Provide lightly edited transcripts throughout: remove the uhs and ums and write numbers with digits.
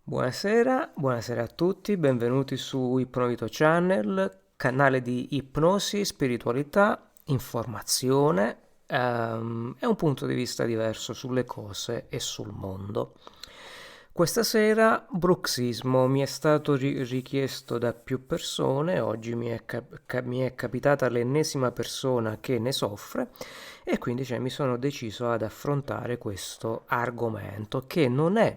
Buonasera a tutti, benvenuti su Ipnovito Channel, canale di ipnosi, spiritualità, informazione e un punto di vista diverso sulle cose e sul mondo. Questa sera bruxismo mi è stato richiesto da più persone, oggi mi è capitata l'ennesima persona che ne soffre e quindi mi sono deciso ad affrontare questo argomento che non è,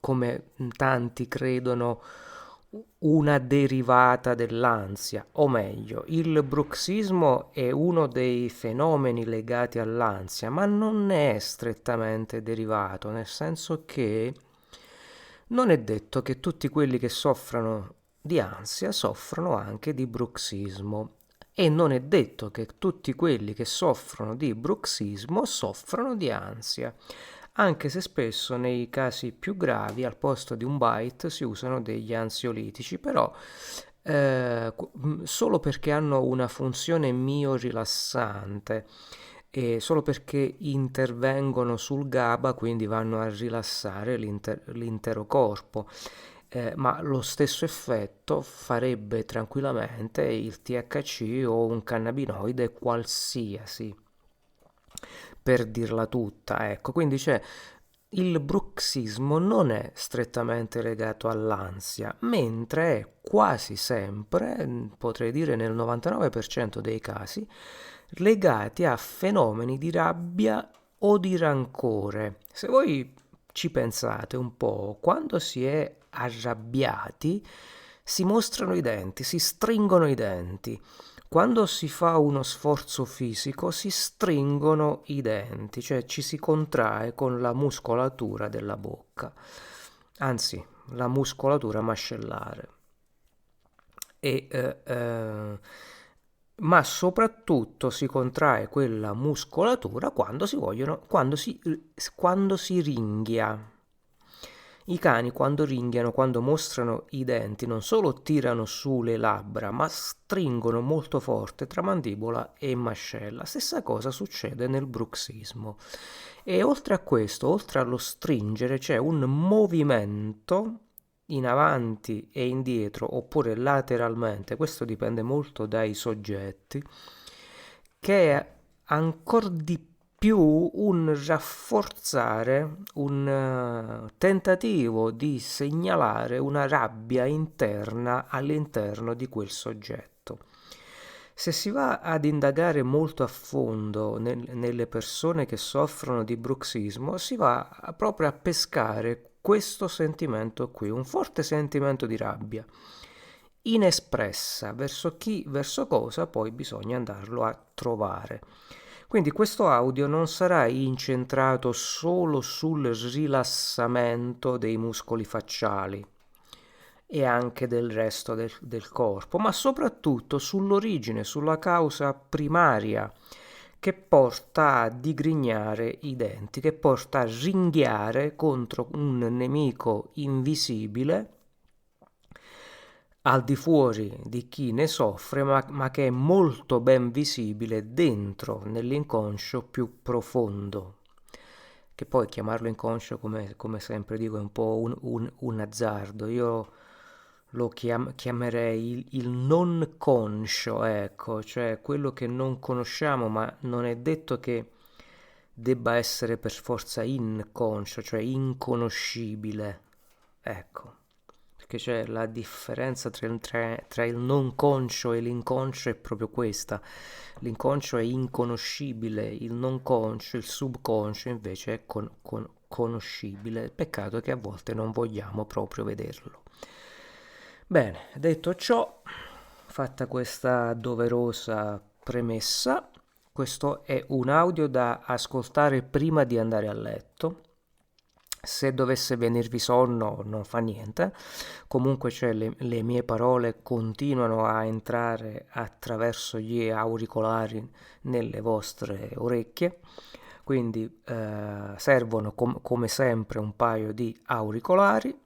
come tanti credono, una derivata dell'ansia, o meglio, il bruxismo è uno dei fenomeni legati all'ansia, ma non ne è strettamente derivato, nel senso che non è detto che tutti quelli che soffrono di ansia soffrono anche di bruxismo. E non è detto che tutti quelli che soffrono di bruxismo soffrono di ansia, anche se spesso nei casi più gravi al posto di un bite si usano degli ansiolitici, però solo perché hanno una funzione miorilassante e solo perché intervengono sul GABA, quindi vanno a rilassare l'intero corpo. Ma lo stesso effetto farebbe tranquillamente il THC o un cannabinoide qualsiasi, per dirla tutta, ecco. Quindi c'è il bruxismo non è strettamente legato all'ansia, mentre è quasi sempre, potrei dire nel 99% dei casi, legati a fenomeni di rabbia o di rancore. Se voi ci pensate un po', quando si è arrabbiati si mostrano i denti, si stringono i denti. Quando si fa uno sforzo fisico si stringono i denti, cioè ci si contrae con la muscolatura della bocca, anzi la muscolatura mascellare. E, ma soprattutto si contrae quella muscolatura quando si ringhia. I cani quando ringhiano, quando mostrano i denti, non solo tirano su le labbra, ma stringono molto forte tra mandibola e mascella. Stessa cosa succede nel bruxismo. E oltre a questo, oltre allo stringere, c'è un movimento in avanti e indietro oppure lateralmente, questo dipende molto dai soggetti, che è ancora di più un rafforzare, un tentativo di segnalare una rabbia interna all'interno di quel soggetto. Se si va ad indagare molto a fondo nelle persone che soffrono di bruxismo, si va proprio a pescare questo sentimento qui, un forte sentimento di rabbia inespressa verso chi, verso cosa, poi bisogna andarlo a trovare. Quindi questo audio non sarà incentrato solo sul rilassamento dei muscoli facciali e anche del resto del corpo, ma soprattutto sull'origine, sulla causa primaria che porta a digrignare i denti, che porta a ringhiare contro un nemico invisibile al di fuori di chi ne soffre, ma che è molto ben visibile dentro, nell'inconscio più profondo. Che poi chiamarlo inconscio, come sempre dico, è un po' un azzardo. Io lo chiamerei il non conscio, ecco, cioè quello che non conosciamo, ma non è detto che debba essere per forza inconscio, cioè inconoscibile. Ecco, perché c'è la differenza tra il non conscio e l'inconscio è proprio questa. L'inconscio è inconoscibile, il non conscio, il subconscio invece è conoscibile. Peccato che a volte non vogliamo proprio vederlo. Bene, detto ciò, fatta questa doverosa premessa, questo è un audio da ascoltare prima di andare a letto. Se dovesse venirvi sonno non fa niente, comunque le mie parole continuano a entrare attraverso gli auricolari nelle vostre orecchie, quindi servono come sempre un paio di auricolari.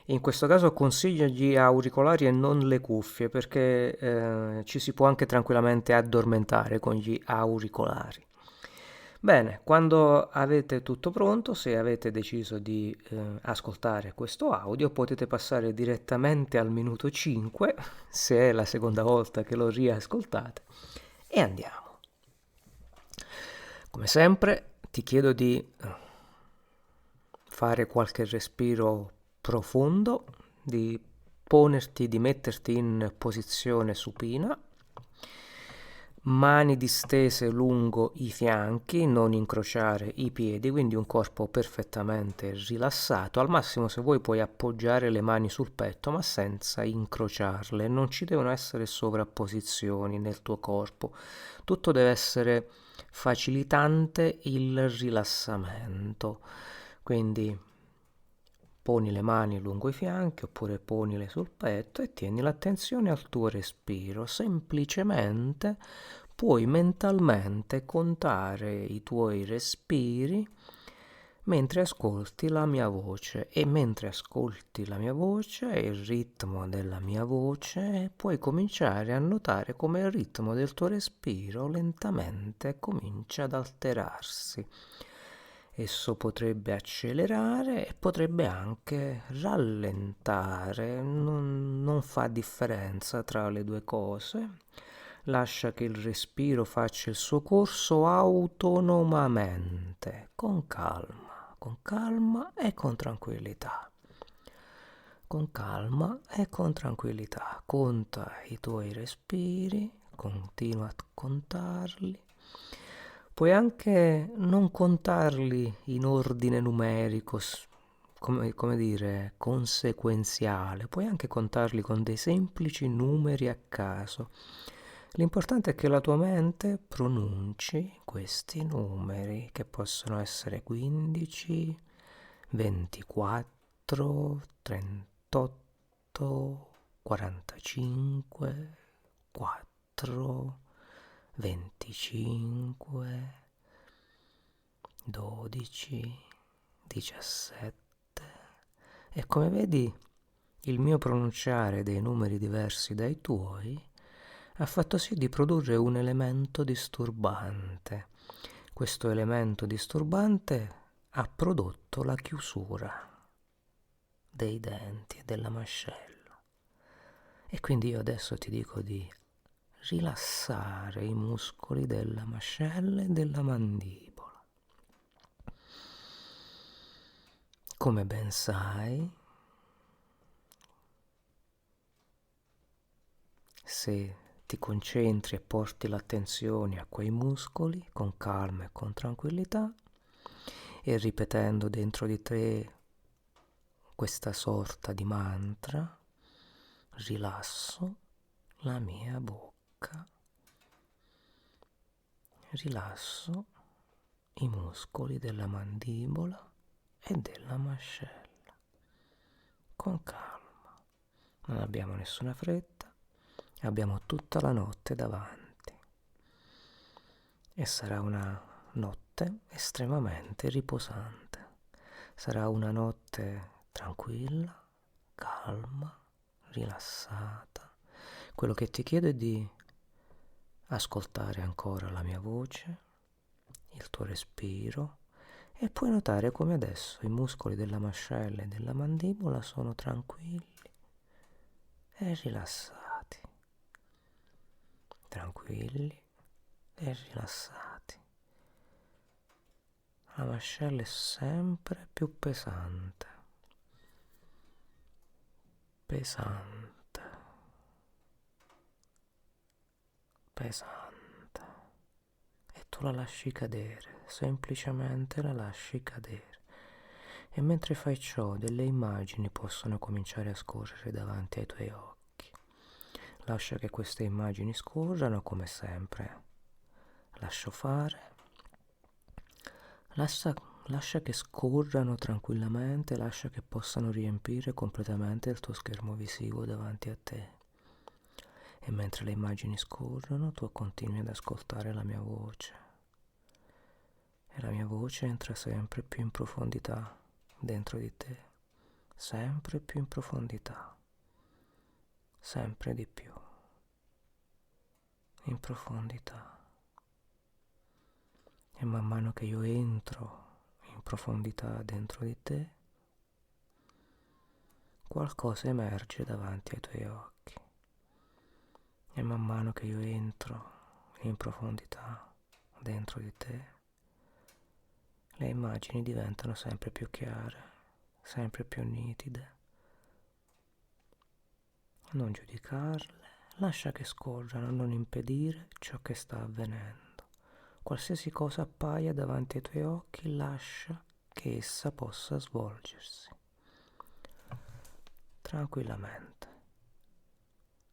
In questo caso consiglio gli auricolari e non le cuffie perché ci si può anche tranquillamente addormentare con gli auricolari. Bene, quando avete tutto pronto, se avete deciso di ascoltare questo audio, potete passare direttamente al minuto 5, se è la seconda volta che lo riascoltate, e andiamo. Come sempre, ti chiedo di fare qualche respiro profondo, di ponerti, di metterti in posizione supina, mani distese lungo i fianchi, non incrociare i piedi, quindi un corpo perfettamente rilassato. Al massimo, se vuoi, puoi appoggiare le mani sul petto, ma senza incrociarle. Non ci devono essere sovrapposizioni nel tuo corpo. Tutto deve essere facilitante il rilassamento. Quindi poni le mani lungo i fianchi oppure ponile sul petto e tieni l'attenzione al tuo respiro. Semplicemente puoi mentalmente contare i tuoi respiri mentre ascolti la mia voce, e mentre ascolti la mia voce e il ritmo della mia voce puoi cominciare a notare come il ritmo del tuo respiro lentamente comincia ad alterarsi. Esso potrebbe accelerare e potrebbe anche rallentare, non fa differenza tra le due cose. Lascia che il respiro faccia il suo corso autonomamente, con calma e con tranquillità. Con calma e con tranquillità. Conta i tuoi respiri, continua a contarli. Puoi anche non contarli in ordine numerico, come dire, conseguenziale. Puoi anche contarli con dei semplici numeri a caso. L'importante è che la tua mente pronunci questi numeri, che possono essere 15, 24, 38, 45, 4, 25, 12, 17. E come vedi, il mio pronunciare dei numeri diversi dai tuoi ha fatto sì di produrre un elemento disturbante. Questo elemento disturbante ha prodotto la chiusura dei denti e della mascella. E quindi io adesso ti dico di rilassare i muscoli della mascella e della mandibola. Come ben sai, se ti concentri e porti l'attenzione a quei muscoli con calma e con tranquillità, e ripetendo dentro di te questa sorta di mantra, rilasso la mia bocca, rilasso i muscoli della mandibola e della mascella, con calma. Non abbiamo nessuna fretta, abbiamo tutta la notte davanti e sarà una notte estremamente riposante. Sarà una notte tranquilla, calma, rilassata. Quello che ti chiedo è di ascoltare ancora la mia voce, il tuo respiro, e puoi notare come adesso i muscoli della mascella e della mandibola sono tranquilli e rilassati. Tranquilli e rilassati. La mascella è sempre più pesante, pesante, pesante. E tu la lasci cadere, semplicemente la lasci cadere. E mentre fai ciò, delle immagini possono cominciare a scorrere davanti ai tuoi occhi. Lascia che queste immagini scorrano come sempre. Lascio fare. Lascia che scorrano tranquillamente, lascia che possano riempire completamente il tuo schermo visivo davanti a te. E mentre le immagini scorrono, tu continui ad ascoltare la mia voce. E la mia voce entra sempre più in profondità dentro di te, sempre più in profondità, sempre di più, in profondità. E man mano che io entro in profondità dentro di te, qualcosa emerge davanti ai tuoi occhi. E man mano che io entro in profondità dentro di te, le immagini diventano sempre più chiare, sempre più nitide. Non giudicarle, lascia che scorrano, non impedire ciò che sta avvenendo. Qualsiasi cosa appaia davanti ai tuoi occhi, lascia che essa possa svolgersi tranquillamente,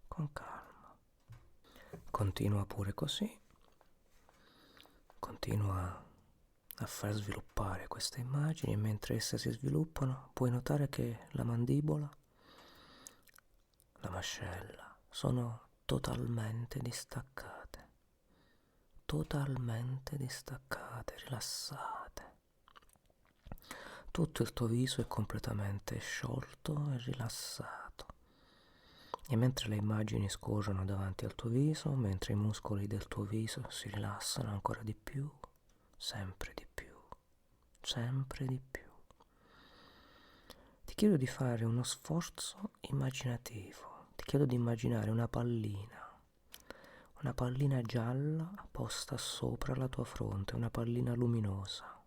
con calma. Continua pure così, continua a far sviluppare queste immagini e mentre esse si sviluppano puoi notare che la mandibola, la mascella sono totalmente distaccate, rilassate. Tutto il tuo viso è completamente sciolto e rilassato. E mentre le immagini scorrono davanti al tuo viso, mentre i muscoli del tuo viso si rilassano ancora di più, sempre di più, sempre di più, ti chiedo di fare uno sforzo immaginativo. Ti chiedo di immaginare una pallina gialla posta sopra la tua fronte, una pallina luminosa.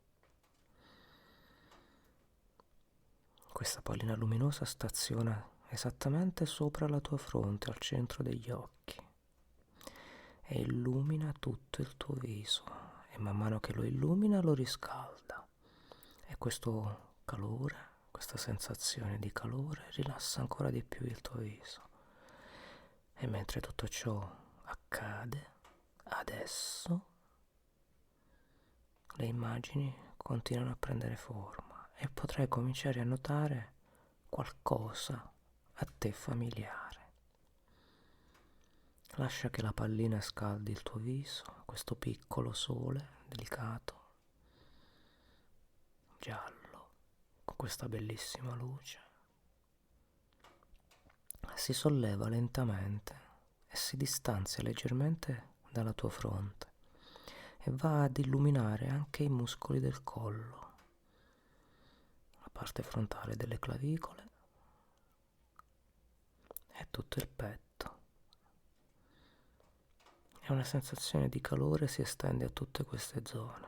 Questa pallina luminosa staziona esattamente sopra la tua fronte, al centro degli occhi, e illumina tutto il tuo viso, e man mano che lo illumina lo riscalda, e questo calore, questa sensazione di calore rilassa ancora di più il tuo viso. E mentre tutto ciò accade, adesso le immagini continuano a prendere forma e potrai cominciare a notare qualcosa a te familiare. Lascia che la pallina scaldi il tuo viso, questo piccolo sole delicato, giallo, con questa bellissima luce. Si solleva lentamente e si distanzia leggermente dalla tua fronte e va ad illuminare anche i muscoli del collo, la parte frontale delle clavicole e tutto il petto. E una sensazione di calore si estende a tutte queste zone.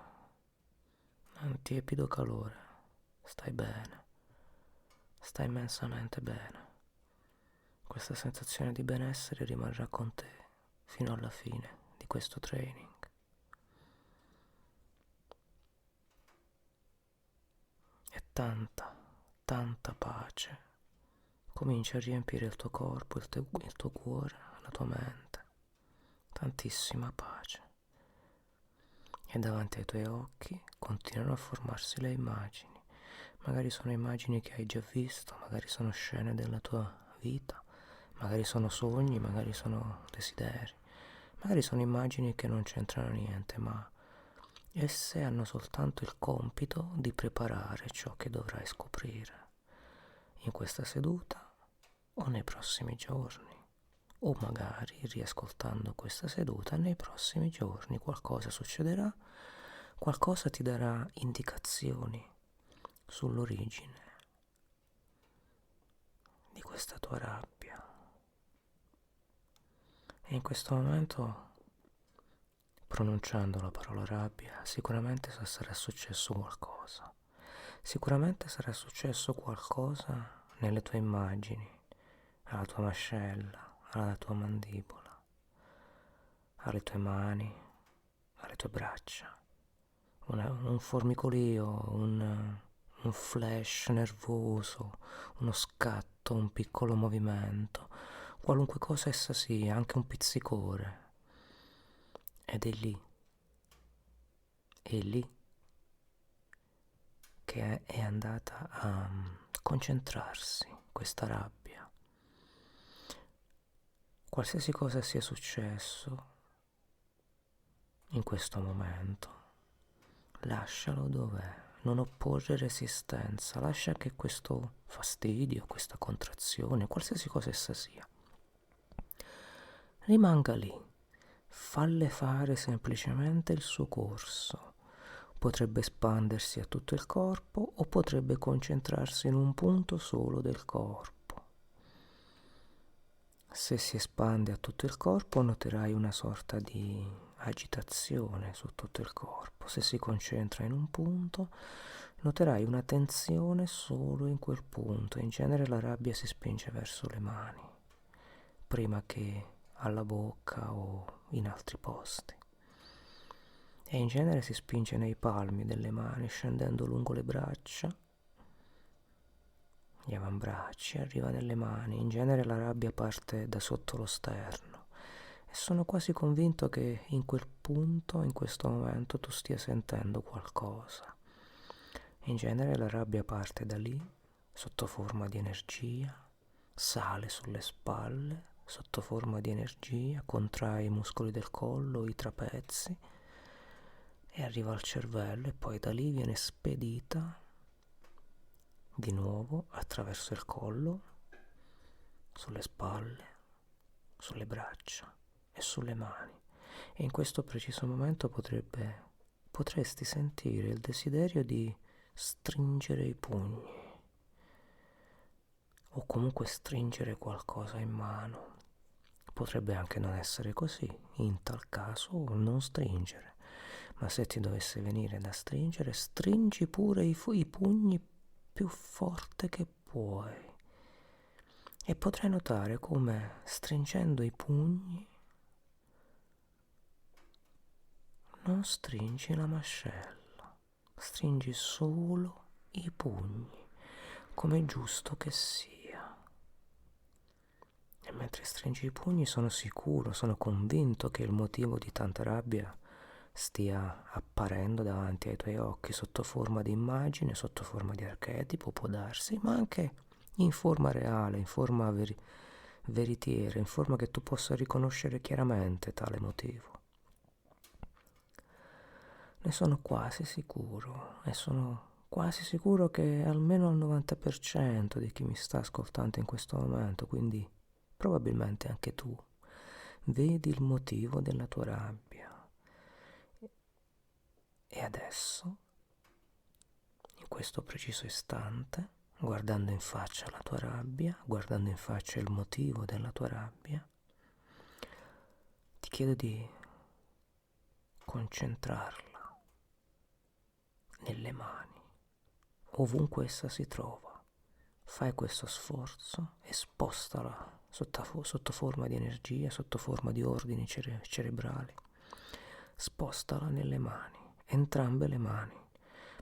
Un tiepido calore. Stai bene. Stai immensamente bene. Questa sensazione di benessere rimarrà con te fino alla fine di questo training. E tanta pace comincia a riempire il tuo corpo, il tuo cuore, la tua mente. Tantissima pace. E davanti ai tuoi occhi continuano a formarsi le immagini. Magari sono immagini che hai già visto, magari sono scene della tua vita, magari sono sogni, magari sono desideri, magari sono immagini che non c'entrano niente, ma esse hanno soltanto il compito di preparare ciò che dovrai scoprire in questa seduta o nei prossimi giorni, o magari riascoltando questa seduta nei prossimi giorni qualcosa succederà, qualcosa ti darà indicazioni sull'origine di questa tua rabbia. E in questo momento, pronunciando la parola rabbia, sicuramente sarà successo qualcosa. Sicuramente sarà successo qualcosa nelle tue immagini, alla tua mascella, alla tua mandibola, alle tue mani, alle tue braccia. Un formicolio, un flash nervoso, uno scatto, un piccolo movimento, qualunque cosa essa sia, anche un pizzicore. Ed è lì che è andata a concentrarsi questa rabbia. Qualsiasi cosa sia successo in questo momento, lascialo dov'è, non opporre resistenza, lascia che questo fastidio, questa contrazione, qualsiasi cosa essa sia, rimanga lì, falle fare semplicemente il suo corso. potrebbe espandersi a tutto il corpo o potrebbe concentrarsi in un punto solo del corpo. Se si espande a tutto il corpo noterai una sorta di agitazione su tutto il corpo. Se si concentra in un punto noterai una tensione solo in quel punto. In genere la rabbia si spinge verso le mani, prima che alla bocca o in altri posti. E in genere si spinge nei palmi delle mani, scendendo lungo le braccia, gli avambracci, arriva nelle mani. In genere la rabbia parte da sotto lo sterno e sono quasi convinto che in quel punto, in questo momento, tu stia sentendo qualcosa. In genere la rabbia parte da lì, sotto forma di energia, sale sulle spalle, sotto forma di energia, contrae i muscoli del collo, i trapezi e arriva al cervello e poi da lì viene spedita di nuovo attraverso il collo, sulle spalle, sulle braccia e sulle mani. E in questo preciso momento potresti sentire il desiderio di stringere i pugni o comunque stringere qualcosa in mano. Potrebbe anche non essere così, in tal caso non stringere, ma se ti dovesse venire da stringere, stringi pure i pugni più forte che puoi. E potrai notare come stringendo i pugni non stringi la mascella, stringi solo i pugni, come è giusto che sia. E mentre stringi i pugni sono sicuro, sono convinto che il motivo di tanta rabbia stia apparendo davanti ai tuoi occhi sotto forma di immagine, sotto forma di archetipo, può darsi, ma anche in forma reale, in forma veritiera, in forma che tu possa riconoscere chiaramente tale motivo. Ne sono quasi sicuro e sono quasi sicuro che almeno al 90% di chi mi sta ascoltando in questo momento, quindi probabilmente anche tu, vedi il motivo della tua rabbia. E adesso, in questo preciso istante, guardando in faccia la tua rabbia, guardando in faccia il motivo della tua rabbia, ti chiedo di concentrarla nelle mani, ovunque essa si trova. Fai questo sforzo e spostala sotto forma di energia, sotto forma di ordini cerebrali. Spostala nelle mani, entrambe le mani,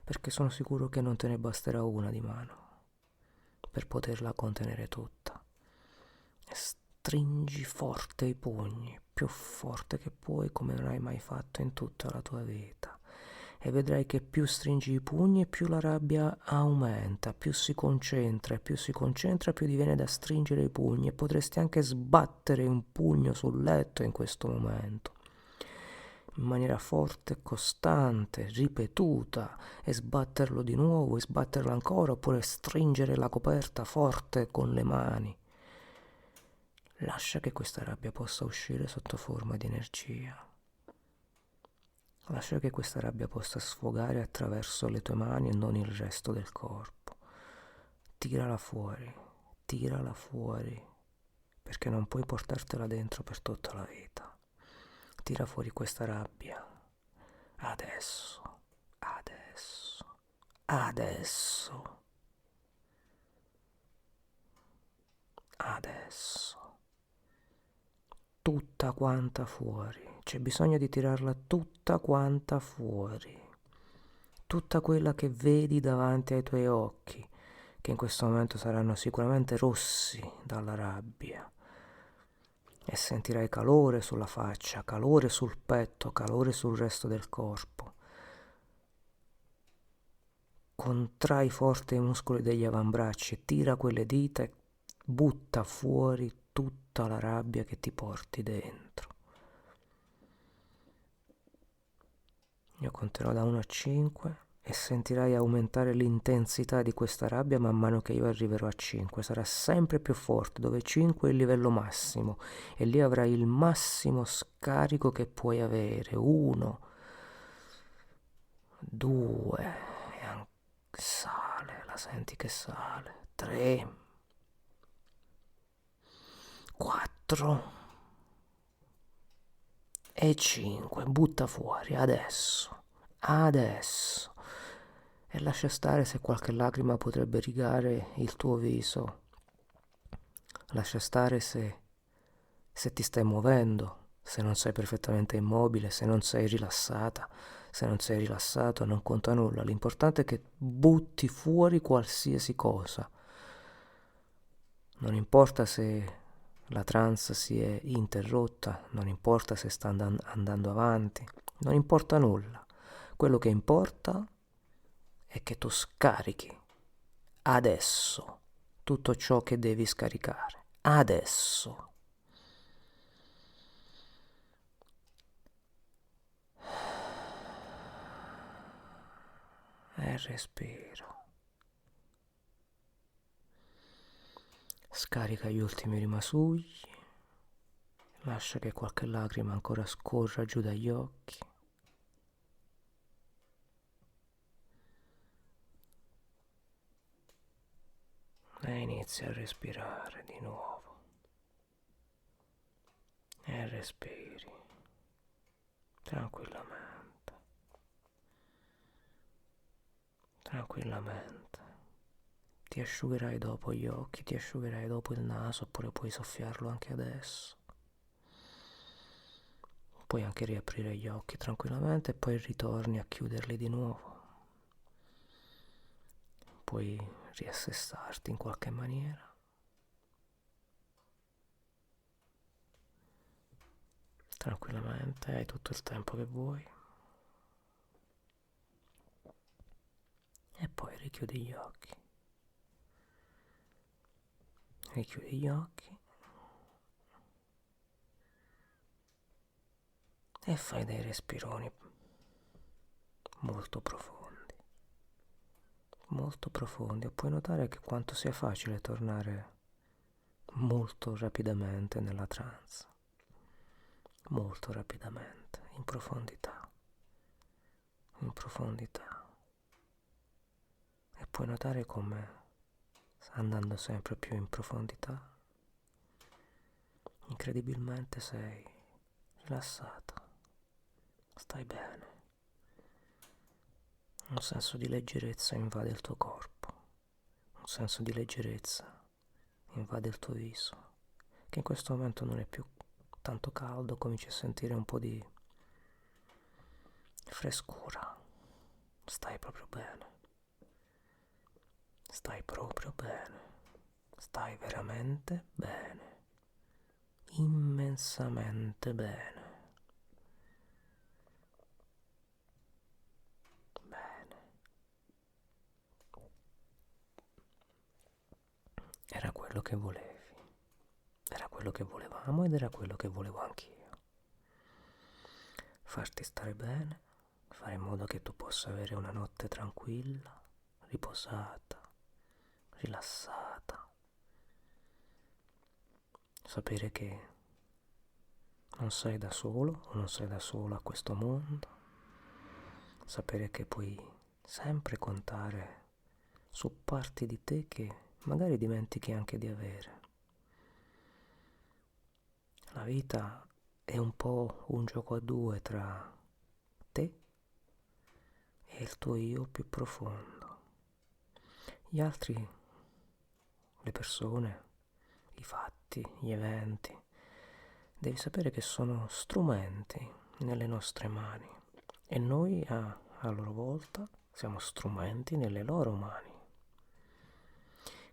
perché sono sicuro che non te ne basterà una di mano per poterla contenere tutta. E stringi forte i pugni, più forte che puoi, come non hai mai fatto in tutta la tua vita. E vedrai che più stringi i pugni, più la rabbia aumenta, più si concentra, più ti viene da stringere i pugni e potresti anche sbattere un pugno sul letto in questo momento, in maniera forte, costante, ripetuta, e sbatterlo di nuovo, e sbatterlo ancora, oppure stringere la coperta forte con le mani. Lascia che questa rabbia possa uscire sotto forma di energia. Lascia che questa rabbia possa sfogare attraverso le tue mani e non il resto del corpo. Tirala fuori, perché non puoi portartela dentro per tutta la vita. Tira fuori questa rabbia. Adesso, adesso, adesso, adesso. Tutta quanta fuori. C'è bisogno di tirarla tutta quanta fuori. Tutta quella che vedi davanti ai tuoi occhi, che in questo momento saranno sicuramente rossi dalla rabbia. E sentirai calore sulla faccia, calore sul petto, calore sul resto del corpo. Contrai forte i muscoli degli avambracci, tira quelle dita e butta fuori tutta la rabbia che ti porti dentro. Io conterò da 1 a 5 e sentirai aumentare l'intensità di questa rabbia man mano che io arriverò a 5. Sarà sempre più forte, dove 5 è il livello massimo e lì avrai il massimo scarico che puoi avere. 1, 2, sale, la senti che sale, 3, 4 e 5, butta fuori, adesso, e lascia stare se qualche lacrima potrebbe rigare il tuo viso, lascia stare se ti stai muovendo, se non sei perfettamente immobile, se non sei rilassata, se non sei rilassato, non conta nulla, l'importante è che butti fuori qualsiasi cosa. Non importa se la trance si è interrotta, non importa se sta andando avanti, non importa nulla. Quello che importa è che tu scarichi adesso tutto ciò che devi scaricare. Adesso. E respiro. Scarica gli ultimi rimasugli. Lascia che qualche lacrima ancora scorra giù dagli occhi. E inizia a respirare di nuovo. E respiri tranquillamente. Tranquillamente. Ti asciugherai dopo gli occhi, ti asciugherai dopo il naso, oppure puoi soffiarlo anche adesso. Puoi anche riaprire gli occhi tranquillamente e poi ritorni a chiuderli di nuovo. Puoi riassestarti in qualche maniera. Tranquillamente, hai tutto il tempo che vuoi. E poi richiudi gli occhi. Richiudi gli occhi. E fai dei respironi molto profondi. Molto profondi. E puoi notare che quanto sia facile tornare molto rapidamente nella trance. Molto rapidamente, in profondità. In profondità. E puoi notare come andando sempre più in profondità, incredibilmente sei rilassata, stai bene. Un senso di leggerezza invade il tuo corpo, un senso di leggerezza invade il tuo viso, che in questo momento non è più tanto caldo, cominci a sentire un po' di frescura. Stai proprio bene. Stai proprio bene. Stai veramente bene. Immensamente bene. Bene. Era quello che volevi. Era quello che volevamo ed era quello che volevo anch'io. Farti stare bene, fare in modo che tu possa avere una notte tranquilla, riposata, rilassata. Sapere che non sei da solo o non sei da sola a questo mondo. Sapere che puoi sempre contare su parti di te che magari dimentichi anche di avere. La vita è un po' un gioco a due tra te e il tuo io più profondo. Gli altri, le persone, i fatti, gli eventi, devi sapere che sono strumenti nelle nostre mani e noi a loro volta siamo strumenti nelle loro mani.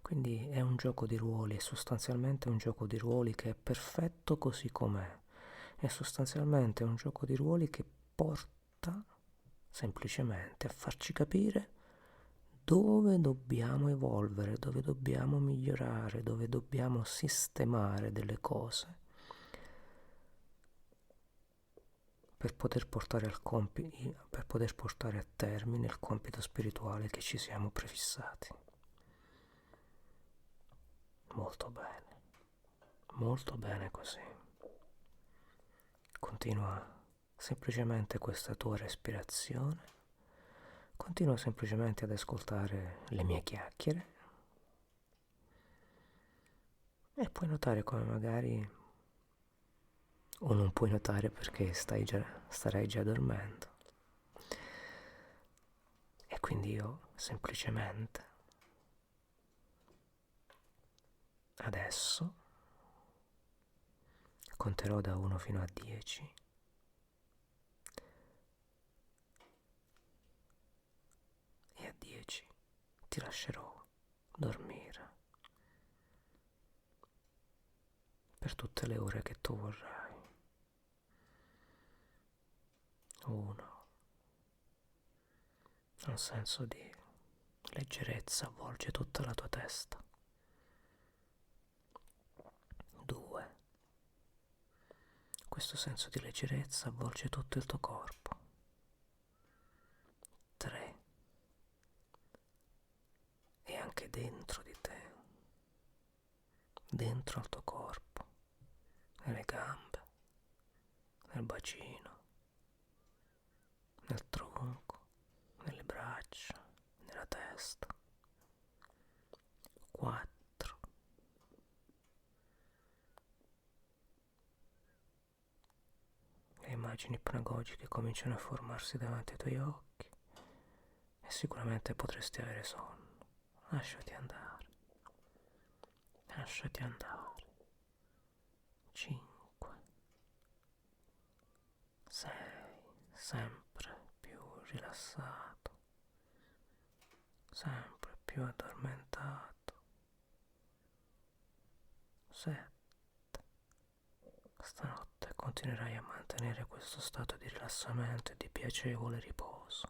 Quindi è un gioco di ruoli, è sostanzialmente un gioco di ruoli che è perfetto così com'è. È sostanzialmente un gioco di ruoli che porta semplicemente a farci capire dove dobbiamo evolvere, dove dobbiamo migliorare, dove dobbiamo sistemare delle cose per poter portare per poter portare a termine il compito spirituale che ci siamo prefissati. Molto bene così. Continua semplicemente questa tua respirazione continua semplicemente ad ascoltare le mie chiacchiere e puoi notare come magari, o non puoi notare perché starai già dormendo. E quindi io semplicemente adesso conterò da 1 fino a 10 e a 10 ti lascerò dormire per tutte le ore che tu vorrai. 1. Un senso di leggerezza avvolge tutta la tua testa. 2. Questo senso di leggerezza avvolge tutto il tuo corpo. 3. E anche dentro di te, dentro al tuo corpo, nelle gambe, nel bacino, nel tronco, nelle braccia, nella testa. 4. Le immagini ipnagogiche cominciano a formarsi davanti ai tuoi occhi e sicuramente potresti avere sonno. Lasciati andare, lasciati andare. 5. 6. Sempre più rilassato, sempre più addormentato. 7. Stanotte continuerai a mantenere questo stato di rilassamento e di piacevole riposo.